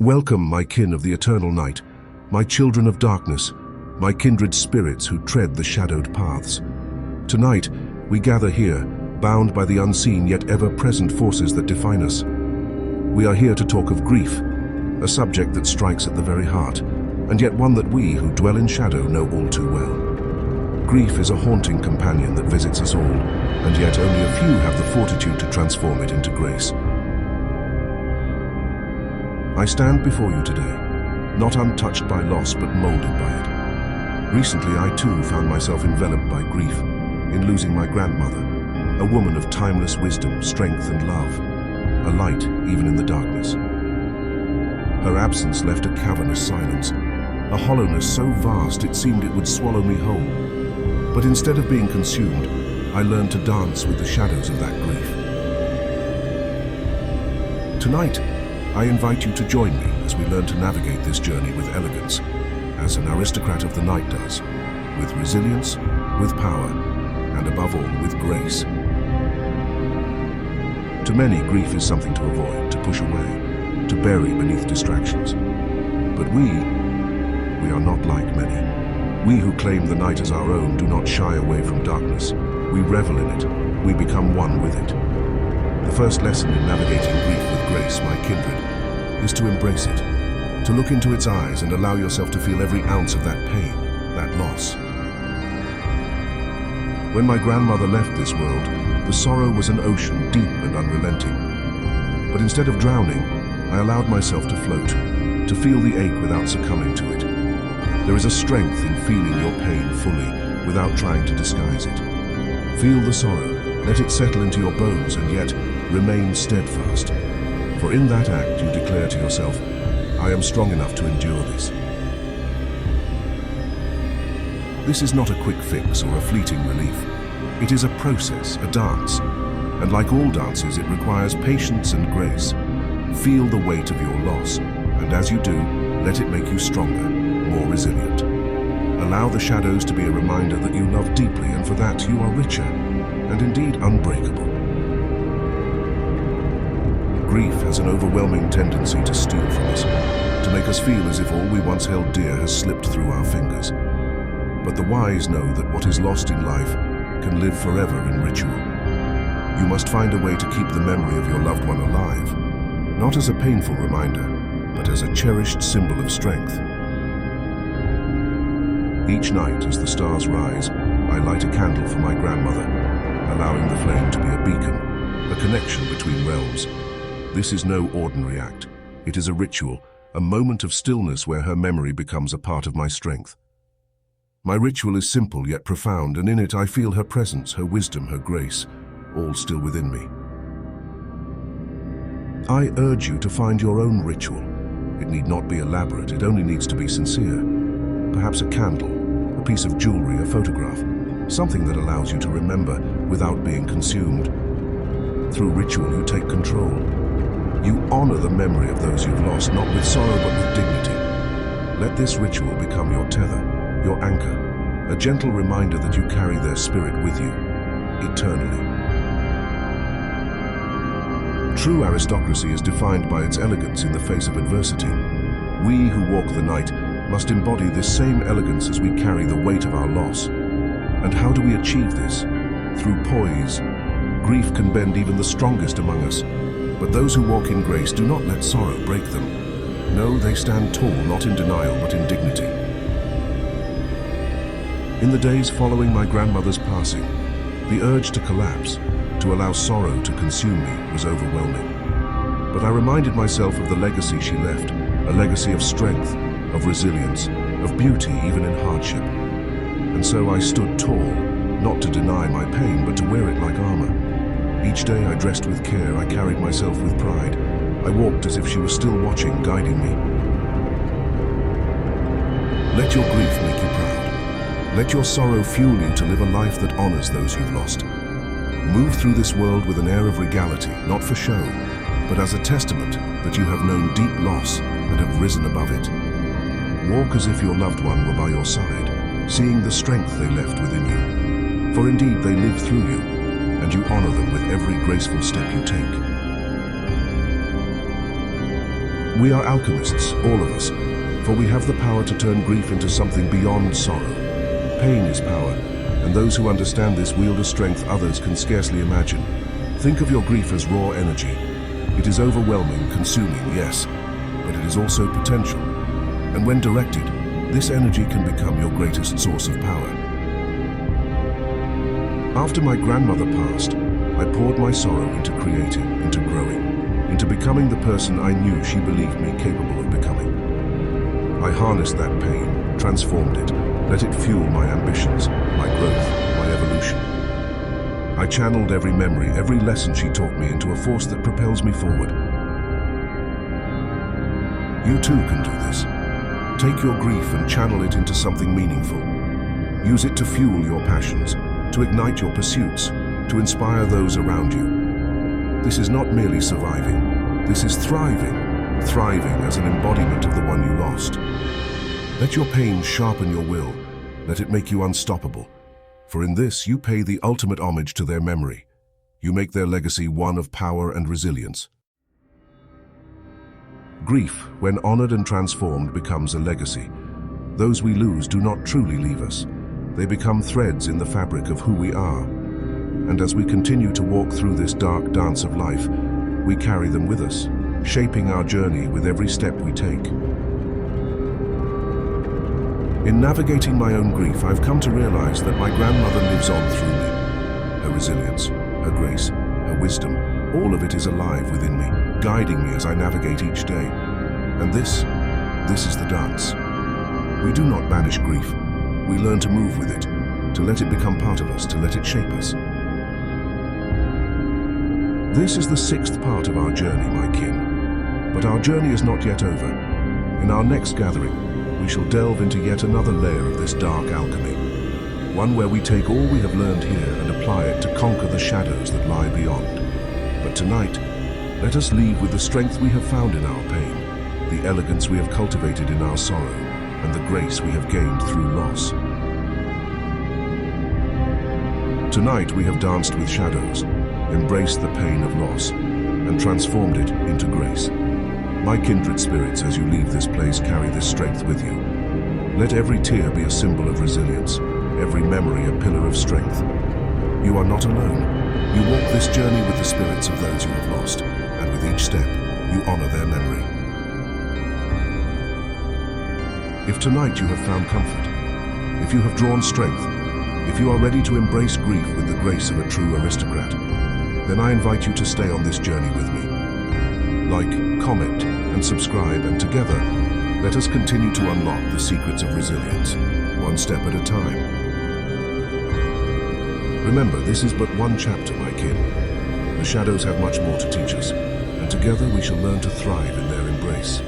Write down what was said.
Welcome, my kin of the eternal night, my children of darkness, my kindred spirits who tread the shadowed paths. Tonight, we gather here, bound by the unseen yet ever-present forces that define us. We are here to talk of grief, a subject that strikes at the very heart, and yet one that we who dwell in shadow know all too well. Grief is a haunting companion that visits us all, and yet only a few have the fortitude to transform it into grace. I stand before you today, not untouched by loss but molded by it. Recently I too found myself enveloped by grief, in losing my grandmother, a woman of timeless wisdom, strength and love, a light even in the darkness. Her absence left a cavernous silence, a hollowness so vast it seemed it would swallow me whole. But instead of being consumed, I learned to dance with the shadows of that grief. Tonight, I invite you to join me as we learn to navigate this journey with elegance, as an aristocrat of the night does, with resilience, with power, and above all, with grace. To many, grief is something to avoid, to push away, to bury beneath distractions. But we are not like many. We who claim the night as our own do not shy away from darkness. We revel in it. We become one with it. The first lesson in navigating grief with grace, my kindred, is to embrace it, to look into its eyes and allow yourself to feel every ounce of that pain, that loss. When my grandmother left this world, the sorrow was an ocean deep and unrelenting. But instead of drowning, I allowed myself to float, to feel the ache without succumbing to it. There is a strength in feeling your pain fully, without trying to disguise it. Feel the sorrow, let it settle into your bones, and yet remain steadfast. For in that act you declare to yourself, I am strong enough to endure this. This is not a quick fix or a fleeting relief. It is a process, a dance. And like all dances, it requires patience and grace. Feel the weight of your loss, and as you do, let it make you stronger, more resilient. Allow the shadows to be a reminder that you love deeply, and for that you are richer, and indeed unbreakable. Grief has an overwhelming tendency to steal from us, to make us feel as if all we once held dear has slipped through our fingers. But the wise know that what is lost in life can live forever in ritual. You must find a way to keep the memory of your loved one alive, not as a painful reminder, but as a cherished symbol of strength. Each night, as the stars rise, I light a candle for my grandmother, allowing the flame to be a beacon, a connection between realms. This is no ordinary act. It is a ritual, a moment of stillness where her memory becomes a part of my strength. My ritual is simple yet profound, and in it I feel her presence, her wisdom, her grace, all still within me. I urge you to find your own ritual. It need not be elaborate, it only needs to be sincere. Perhaps a candle, a piece of jewelry, a photograph, something that allows you to remember without being consumed. Through ritual, you take control. You honor the memory of those you've lost, not with sorrow but with dignity. Let this ritual become your tether, your anchor, a gentle reminder that you carry their spirit with you, eternally. True aristocracy is defined by its elegance in the face of adversity. We who walk the night must embody this same elegance as we carry the weight of our loss. And how do we achieve this? Through poise. Grief can bend even the strongest among us, but those who walk in grace do not let sorrow break them. No, they stand tall, not in denial, but in dignity. In the days following my grandmother's passing, the urge to collapse, to allow sorrow to consume me, was overwhelming. But I reminded myself of the legacy she left, a legacy of strength, of resilience, of beauty even in hardship. And so I stood tall, not to deny my pain, but to wear it like armor. Each day I dressed with care, I carried myself with pride. I walked as if she was still watching, guiding me. Let your grief make you proud. Let your sorrow fuel you to live a life that honors those you've lost. Move through this world with an air of regality, not for show, but as a testament that you have known deep loss and have risen above it. Walk as if your loved one were by your side, seeing the strength they left within you. For indeed they live through you, and you honor them with every graceful step you take. We are alchemists, all of us, for we have the power to turn grief into something beyond sorrow. Pain is power, and those who understand this wield a strength others can scarcely imagine. Think of your grief as raw energy. It is overwhelming, consuming, yes, but it is also potential. And when directed, this energy can become your greatest source of power. After my grandmother passed, I poured my sorrow into creating, into growing, into becoming the person I knew she believed me capable of becoming. I harnessed that pain, transformed it, let it fuel my ambitions, my growth, my evolution. I channeled every memory, every lesson she taught me into a force that propels me forward. You too can do this. Take your grief and channel it into something meaningful. Use it to fuel your passions, to ignite your pursuits, to inspire those around you. This is not merely surviving, this is thriving as an embodiment of the one you lost. Let your pain sharpen your will, let it make you unstoppable. For in this, you pay the ultimate homage to their memory. You make their legacy one of power and resilience. Grief, when honored and transformed, becomes a legacy. Those we lose do not truly leave us. They become threads in the fabric of who we are. And as we continue to walk through this dark dance of life, we carry them with us, shaping our journey with every step we take. In navigating my own grief, I've come to realize that my grandmother lives on through me. Her resilience, her grace, her wisdom, all of it is alive within me, guiding me as I navigate each day. And this is the dance. We do not banish grief. We learn to move with it, to let it become part of us, to let it shape us. This is the 6th part of our journey, my kin. But our journey is not yet over. In our next gathering, we shall delve into yet another layer of this dark alchemy. One where we take all we have learned here and apply it to conquer the shadows that lie beyond. But tonight, let us leave with the strength we have found in our pain, the elegance we have cultivated in our sorrow, and the grace we have gained through loss. Tonight we have danced with shadows, embraced the pain of loss, and transformed it into grace. My kindred spirits, as you leave this place, carry this strength with you. Let every tear be a symbol of resilience, every memory a pillar of strength. You are not alone. You walk this journey with the spirits of those you have lost, and with each step, you honor their memory. If tonight you have found comfort, if you have drawn strength, if you are ready to embrace grief with the grace of a true aristocrat, then I invite you to stay on this journey with me. Like, comment, and subscribe, and together, let us continue to unlock the secrets of resilience, one step at a time. Remember, this is but one chapter, my kin. The shadows have much more to teach us, and together we shall learn to thrive in their embrace.